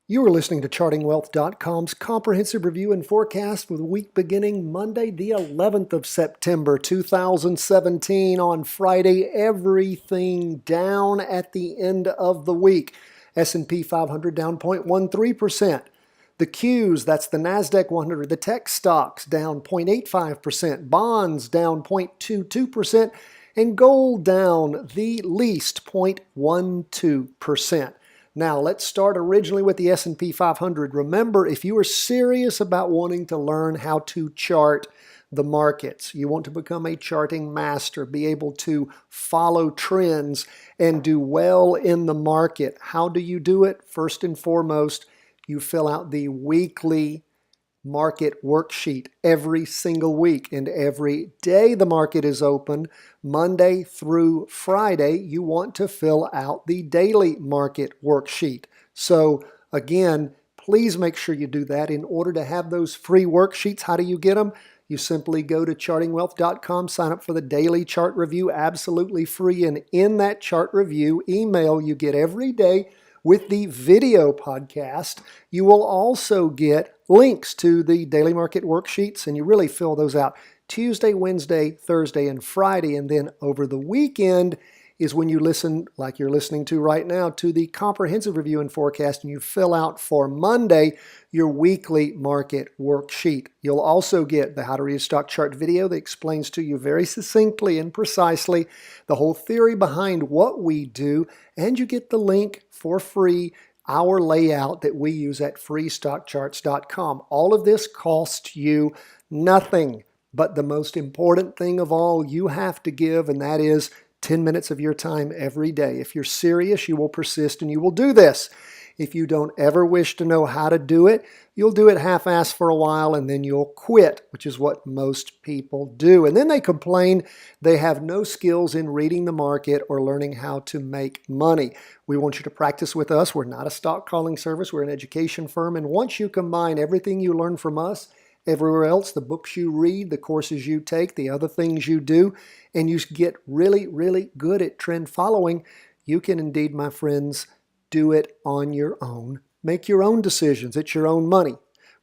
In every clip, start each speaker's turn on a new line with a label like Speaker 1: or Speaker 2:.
Speaker 1: You are listening to chartingwealth.com's comprehensive review and forecast for the week beginning Monday, the 11th of September, 2017. On Friday, everything down at the end of the week. S&P 500 down 0.13%. The Qs, that's the NASDAQ 100, the tech stocks down 0.85%, bonds down 0.22%, and gold down the least 0.12%. Now, let's start originally with the S&P 500. Remember, if you are serious about wanting to learn how to chart the markets, you want to become a charting master, be able to follow trends and do well in the market. How do you do it? First and foremost, you fill out the weekly market worksheet every single week, and every day the market is open, Monday through Friday, you want to fill out the daily market worksheet. So again, please make sure you do that. In order to have those free worksheets, how do you get them? You simply go to chartingwealth.com, sign up for the daily chart review, absolutely free. And in that chart review email you get every day with the video podcast, you will also get links to the daily market worksheets, and you really fill those out Tuesday, Wednesday, Thursday, and Friday. And then over the weekend is when you listen, like you're listening to right now, to the comprehensive review and forecast, and you fill out for Monday your weekly market worksheet. You'll also get the How to Read a Stock Chart video that explains to you very succinctly and precisely the whole theory behind what we do, and you get the link for free, our layout that we use at freestockcharts.com. All of this costs you nothing, but the most important thing of all you have to give, and that is 10 minutes of your time every day. If you're serious, you will persist and you will do this. If you don't ever wish to know how to do it, you'll do it half-assed for a while and then you'll quit, which is what most people do. And then they complain they have no skills in reading the market or learning how to make money. We want you to practice with us. We're not a stock calling service. We're an education firm. And once you combine everything you learn from us, everywhere else, the books you read, the courses you take, the other things you do, and you get really, really good at trend following, you can indeed, my friends, do it on your own. Make your own decisions. It's your own money.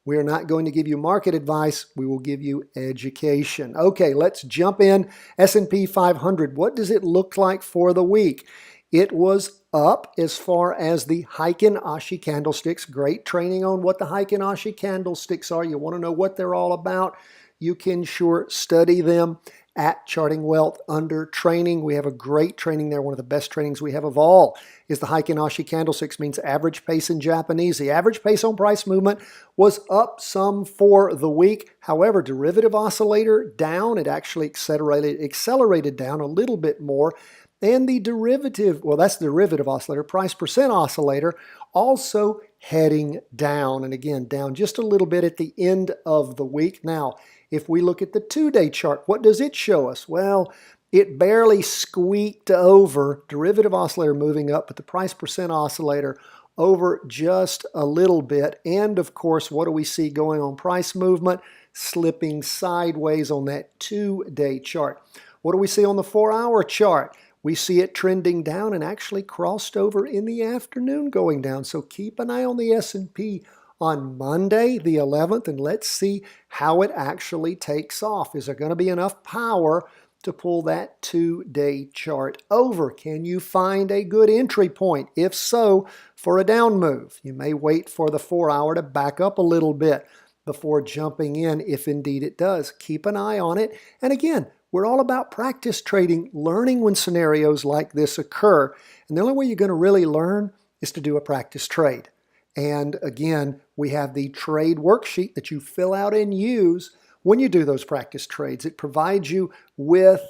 Speaker 1: We are not going to give you market advice. We will give you education. Okay, let's jump in. S&P 500, what does it look like for the week? It was up as far as the Heiken Ashi candlesticks. Great training on what the Heiken Ashi candlesticks are. You want to know what they're all about? You can sure study them at Charting Wealth under training. We have a great training there. One of the best trainings we have of all is the Heiken Ashi candlesticks, means average pace in Japanese. The average pace on price movement was up some for the week. However, derivative oscillator down. It actually accelerated down a little bit more. And the derivative, well, that's the derivative oscillator, price percent oscillator, also heading down. And again, down just a little bit at the end of the week. Now, if we look at the two-day chart, what does it show us? Well, it barely squeaked over, derivative oscillator moving up, but the price percent oscillator over just a little bit. And of course, what do we see going on price movement? Slipping sideways on that two-day chart. What do we see on the 4-hour chart? We see it trending down and actually crossed over in the afternoon going down. So keep an eye on the S&P on Monday, the 11th, and let's see how it actually takes off. Is there going to be enough power to pull that two-day chart over? Can you find a good entry point? If so, for a down move, you may wait for the 4-hour to back up a little bit before jumping in, if indeed it does. Keep an eye on it. And again, we're all about practice trading, learning when scenarios like this occur. And the only way you're going to really learn is to do a practice trade. And again, we have the trade worksheet that you fill out and use when you do those practice trades. It provides you with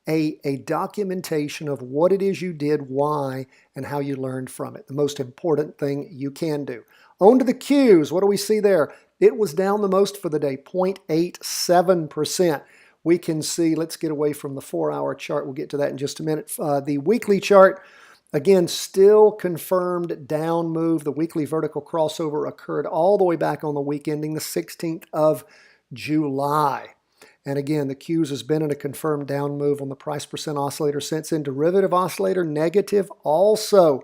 Speaker 1: a documentation of what it is you did, why, and how you learned from it. The most important thing you can do. On to the Qs. What do we see there? It was down the most for the day, 0.87%. We can see, let's get away from the 4-hour chart. We'll get to that in just a minute. The weekly chart, again, still confirmed down move. The weekly vertical crossover occurred all the way back on the week ending the 16th of July. And again, the Qs has been in a confirmed down move on the price percent oscillator since then. Derivative oscillator negative also.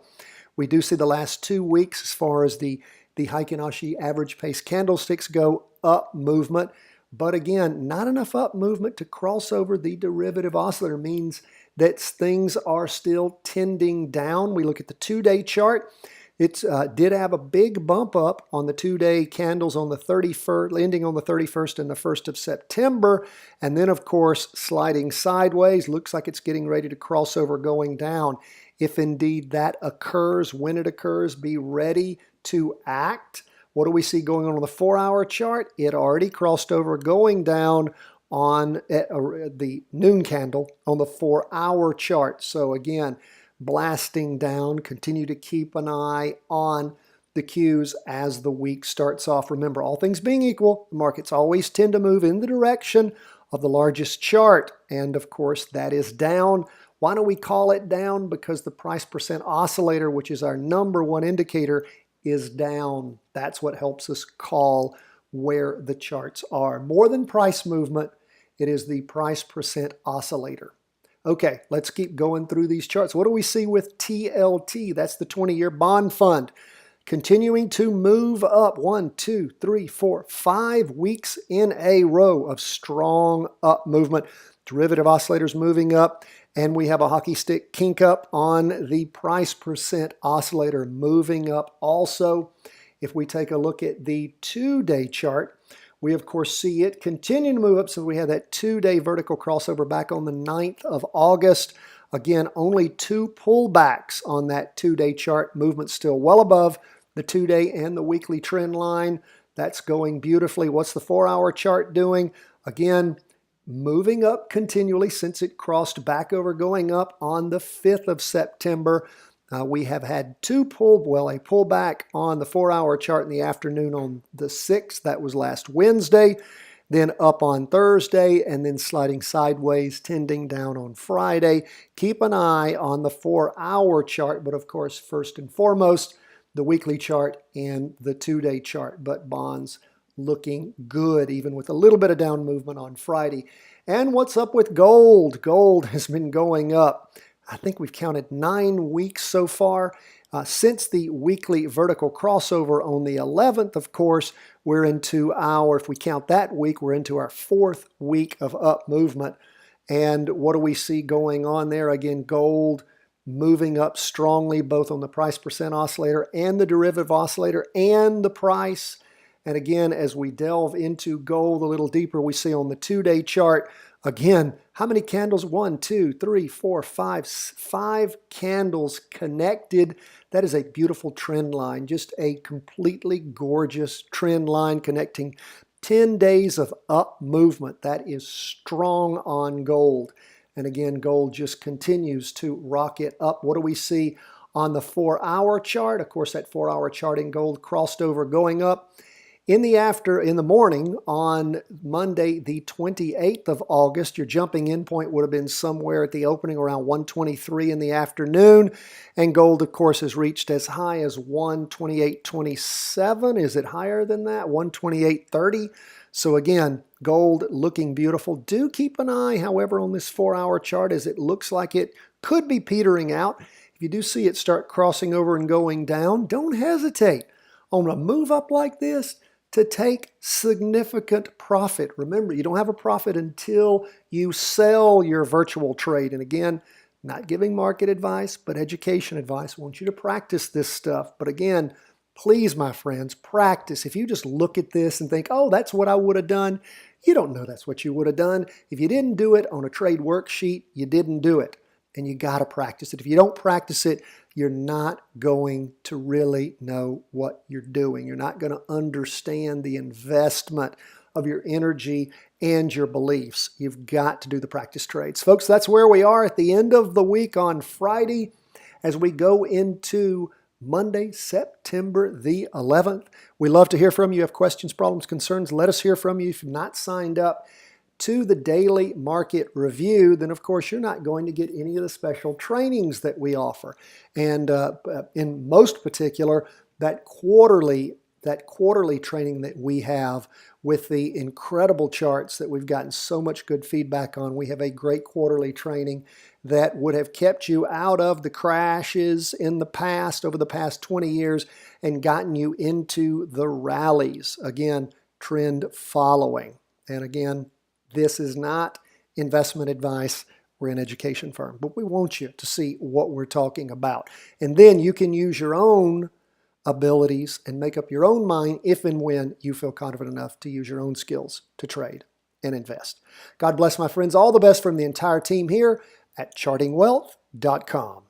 Speaker 1: We do see the last 2 weeks as far as the Heikin Ashi average pace candlesticks go, up movement. But again, not enough up movement to cross over the derivative oscillator, means that things are still tending down. We look at the 2-day chart. It did have a big bump up on the 2-day candles on the 31st, ending on the 31st and the 1st of September. And then, of course, sliding sideways. Looks like it's getting ready to cross over, going down. If indeed that occurs, when it occurs, be ready to act. What do we see going on the 4-hour chart? It already crossed over, going down on the noon candle on the 4-hour chart. So again, blasting down. Continue to keep an eye on the cues as the week starts off. Remember, all things being equal, the markets always tend to move in the direction of the largest chart. And of course, that is down. Why do we call it down? Because the price percent oscillator, which is our #1 indicator, is down. That's what helps us call where the charts are. More than price movement, it is the price percent oscillator. Okay, let's keep going through these charts. What do we see with TLT? That's the 20-year bond fund. Continuing to move up 1, 2, 3, 4, 5 weeks in a row of strong up movement. Derivative oscillators moving up, and we have a hockey stick kink up on the price percent oscillator moving up also. If we take a look at the 2-day chart, we of course see it continuing to move up. So we have that 2-day vertical crossover back on the 9th of August. Again, only 2 pullbacks on that 2-day chart. Movement still well above the 2-day and the weekly trend line. That's going beautifully. What's the 4-hour chart doing? Again, moving up continually since it crossed back over, going up on the 5th of September. We have had a pullback on the 4-hour chart in the afternoon on the 6th. That was last Wednesday. Then up on Thursday, and then sliding sideways, tending down on Friday. Keep an eye on the 4-hour chart, but of course, first and foremost, the weekly chart and the 2-day chart. But bonds looking good, even with a little bit of down movement on Friday. And what's up with gold? Gold has been going up. I think we've counted 9 weeks so far. Since the weekly vertical crossover on the 11th, of course, we're into if we count that week, we're into our 4th week of up movement. And what do we see going on there? Again, gold moving up strongly, both on the price percent oscillator and the derivative oscillator and the price. And again, as we delve into gold a little deeper, we see on the 2-day chart, again, how many candles? 1, 2, 3, 4, 5. 5 candles connected. That is a beautiful trend line. Just a completely gorgeous trend line connecting 10 days of up movement. That is strong on gold. And again, gold just continues to rocket up. What do we see on the 4-hour chart? Of course, that 4-hour chart in gold crossed over, going up. In the morning on Monday, the 28th of August, your jumping in point would have been somewhere at the opening around 123 in the afternoon. And gold, of course, has reached as high as 128.27. Is it higher than that? 128.30. So again, gold looking beautiful. Do keep an eye, however, on this 4-hour chart, as it looks like it could be petering out. If you do see it start crossing over and going down, don't hesitate on a move up like this to take significant profit. Remember, you don't have a profit until you sell your virtual trade. And again, not giving market advice, but education advice. I want you to practice this stuff. But again, please, my friends, practice. If you just look at this and think, oh, that's what I would have done, you don't know that's what you would have done. If you didn't do it on a trade worksheet, you didn't do it. And you got to practice it. If you don't practice it, you're not going to really know what you're doing. You're not going to understand the investment of your energy and your beliefs. You've got to do the practice trades. Folks, that's where we are at the end of the week on Friday as we go into Monday, September the 11th. We love to hear from you. If you have questions, problems, concerns, let us hear from you. If you've not signed up to the daily market review, then of course you're not going to get any of the special trainings that we offer. And in most particular, that quarterly that quarterly training that we have with the incredible charts that we've gotten so much good feedback on. We have a great quarterly training that would have kept you out of the crashes in the past, over the past 20 years, and gotten you into the rallies. Again, trend following. And again, this is not investment advice. We're an education firm, but we want you to see what we're talking about. And then you can use your own abilities and make up your own mind if and when you feel confident enough to use your own skills to trade and invest. God bless, my friends. All the best from the entire team here at chartingwealth.com.